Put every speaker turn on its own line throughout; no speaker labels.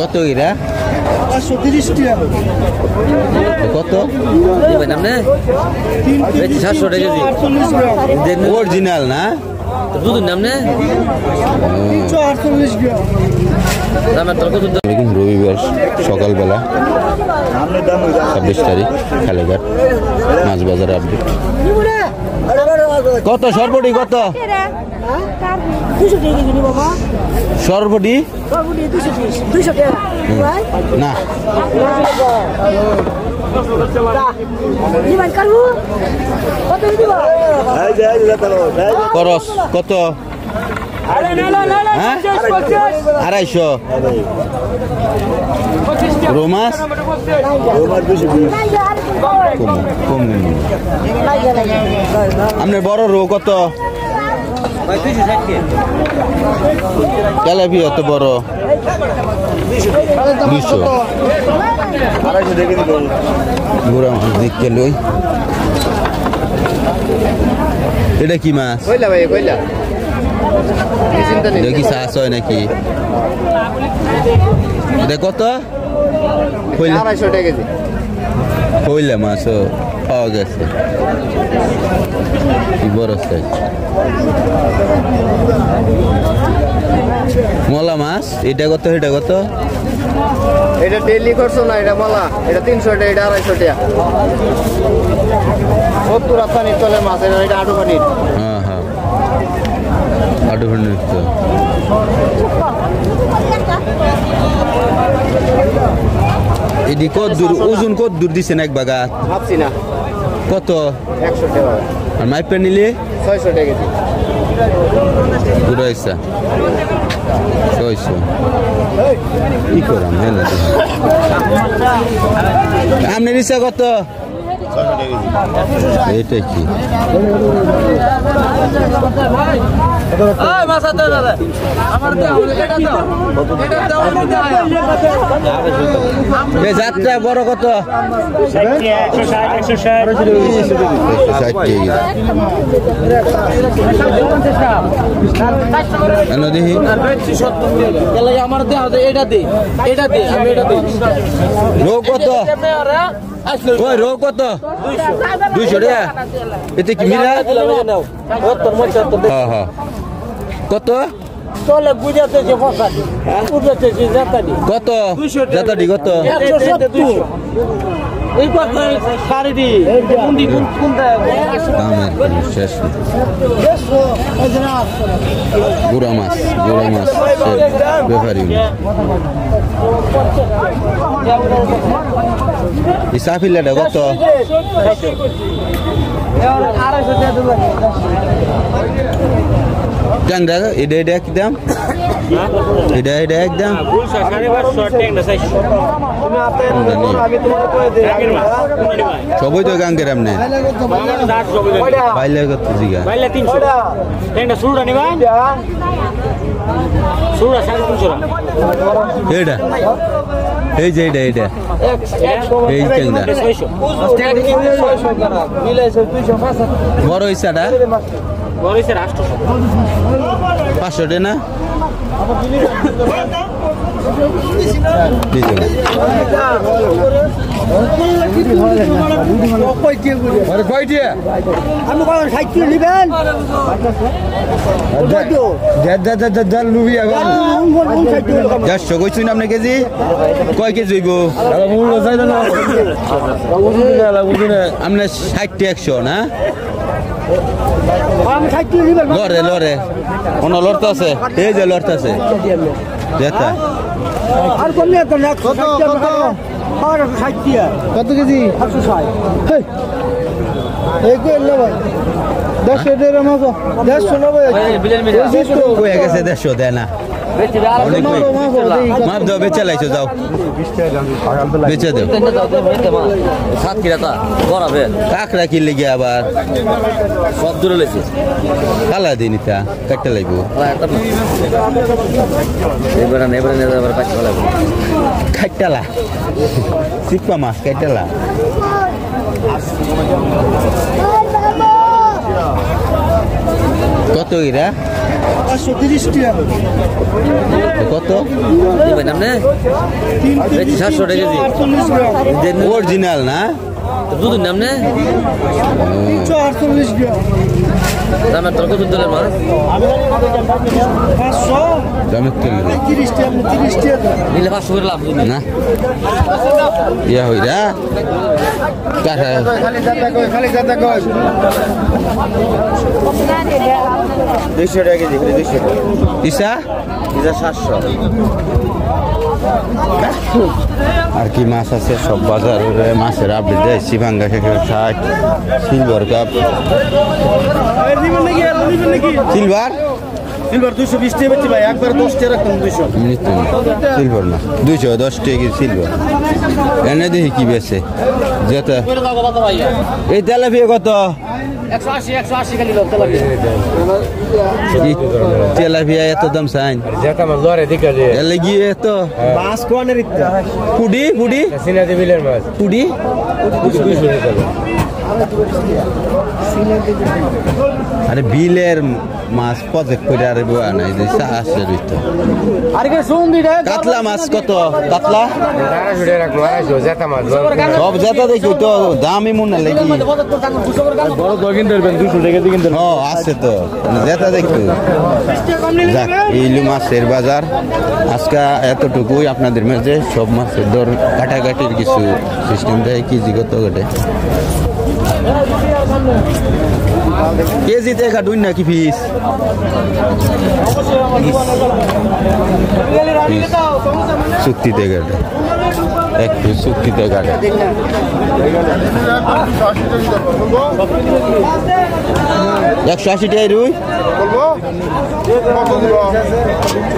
কত এরা
530 টাকা
কত
নামনে 700 টাকা কেজি
অরিজিনাল না
দুধের নামনে
348 গ্রাম
দামের তোর কত
রবিবার সকালবেলা 26 তারিখ খালেঘাট মাছ বাজার আপডেট কত সরবটি কত সরবটি না করস কত 250 রোমাস কম আপনার বড় রো কত তেলাপি এত বড় 200 গুড়া মাছ দেখতে লই এটা কি মাছ এটা কি চাষ হয় নাকি এটা কত 250 টাকা কেজি হইলে মাছ পাওয়া গেছে কি বড় সাইজ মলা মাছ এটা কত এটা কত
এটা ডেইলি করছো না এটা মলা এটা 300 টাকা এটা 250 টাকা 70 আপানি চলে মাছ এটা আটু পানির
হ্যাঁ হ্যাঁ আটু পানির তো এদি কত দূর ওজন কত দূর দিছেন এক বাগা
ভাবছি না
কত
100 টাকা
আর মাইপে নিলে
600 টাকা কেজি
পুরো ইচ্ছা 600 কি করাম মেলা আপনার ইচ্ছা কত এটা কি যাত্রা বড় কত 160 দেখি
আমার এটা দে এটা দে আমি এটা দিই
রো কত ওই রো কত 200 টাকা এতে কি মিলা হ্যাঁ হ্যাঁ কত
চলে বুঝাতে যে ফসাদি বুঝাতে যে জাতাদি
কত জাতাদি কত
170 এই কত সারি দি মুন্ডি কোনটা
দামের শেষ গুড়া মাছ ব্যাপারী এই সাফিলাটা কত ট্যাংরা এটা এটা কি দাম এটা এটা একদম সবই তো গাঙ্গের আমনে বাইলে কত জিগা
বাইলে 300 ট্যাংরা শুরুটা নিবা শুরুটা 350
এটা এই যে এটা এটা এই ট্যাংরা বড় ইসাটা
বড় ইসা রাষ্ট্র
500 টাকা না আপনি কেজি কয় কেজি হইব আপনার 60-100 না লড়ে লড়ে কোন লড়তে আছে এই যে লড়তে আছে কত কেজি 150 দেয় না মাপ দাও বেচে লাইছো যাও বেচে দেও কাকড়া কিনলে গিয়ে আবার
সব দূরে লেছে
কালা দিন এটা কাটতে লাগবো কাটলা চিপা মাছ কাটলা কত কত এরা
530 টাকা
কত
দিবেন আপনি 700 টাকা কেজি
48 গ্রাম
অরিজিনাল না
দুধ নাম না
348 গ্রাম
দামের তো কত দিলেন মাছ
500
দামের তেল
30 টাকা 30 টাকা
নিলে 500 করে লাভ
না ইয়া হইরা কাটা
খালি জাতা কই 200 টাকা কেজি 200
ইসা
এটা 700
আর কি মাছ আছে সব বাজারে মাছের আপডেট দেয় শিভাঙ্গা 60 সিলভার কাপ সিলভার
সিলভার 220 টাকা বেচি ভাই একবার 10 টাকা রাখতাম 200
সিলভার মাছ 210 টাকা সিলভার এনে দেখি কি বেছে যেটা এই তেলাপিয়া কত
180 খালি লোক তেলাপিয়া
তেলাপিয়া এত দাম চাইন
যেটা মাছ লরে দিকে
এলে গিয়ে তো
বাস কোয়ানের ইত্যা
পুডি পুডি
সিনাদি বিলের মাছ
পুডি
200 টাকা
আরে বিলের মাছ প্রজেক্ট করে আরে বুয়া নাই যে আসছে রইতো
আর কি শুন দিটা
কাতলা মাছ কত কাতলা
250 টাকা রাখবো 250 যেটা মাছ
সব যেটা দেখি তো দামই মনে লাগি
বড় দো কিনতে পারবেন 200 টাকা দিয়ে কিনতে
ও আছে তো যেটা দেখতো যাক এইলু মাছের বাজার আজকে এতটুকুই আপনাদের মাঝে সব মাছের দর কাটাকাটির কিছু সিস্টেম দেয় কেজি কত কাটে কেজিতে কাটুন নাকি ফিস চুক্তিতে কাটে এক পিস চুক্তিতে কাটে 180 টাকা রুই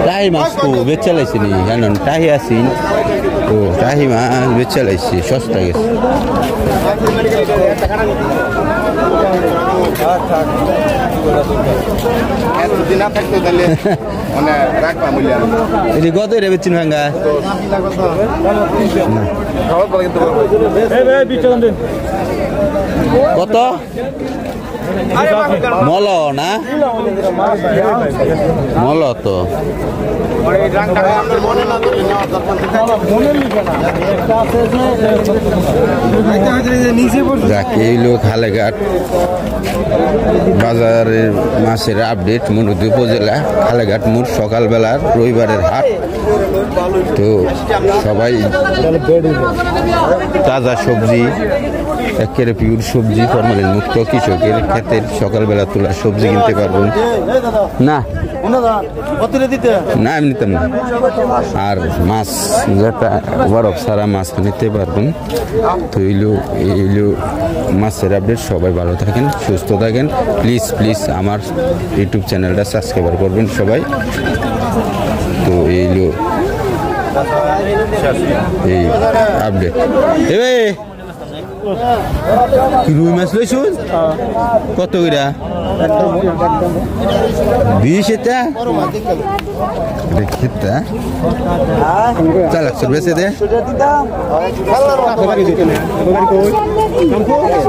টাহি মাছ তো বেচে লাইছি নি জানেন টাহি আসিন ও টাহি মাছ বেচে লাইছি সস্তা গেছে
এতদিন না থাকতো তাহলে মানে রাখবা মূল্য
এটি কত রে বেচিন ভাঙ্গা
খাওয়া পরে কিন্তু
কত মল না মল তো যাক এই লোক হালেঘাট বাজারের মাছের আপডেট মনুদি উপজেলা হালেঘাট মোড় সকালবেলার রবিবারের হাট তো সবাই তাজা সবজি একেবারে পিওর সবজি ফরমালিন মুক্ত কৃষকের ক্ষেতের সকালবেলা তোলা সবজি কিনতে পারবেন না না আমি নিতাম না আর মাছ যেটা বরফ সারা মাছ নিতে পারবেন তো এইলো মাছের আপডেট সবাই ভালো থাকেন সুস্থ থাকেন প্লিজ প্লিজ আমার ইউটিউব চ্যানেলটা সাবস্ক্রাইব করবেন সবাই তো এইলো এই আপডেট এবে রুই মাছ লইছুন কত কইরা 20 এটা দেখতে চালাক বেচে দে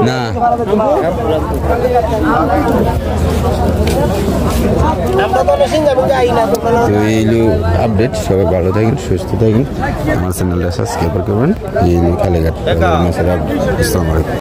না তো এইলো আপডেট সবাই ভালো থাকেন সুস্থ থাকেন আমার চ্যানেলটা সাবস্ক্রাইব করবেন এই কালেঘাট মাছের আপডেট আসসালামু আলাইকুম।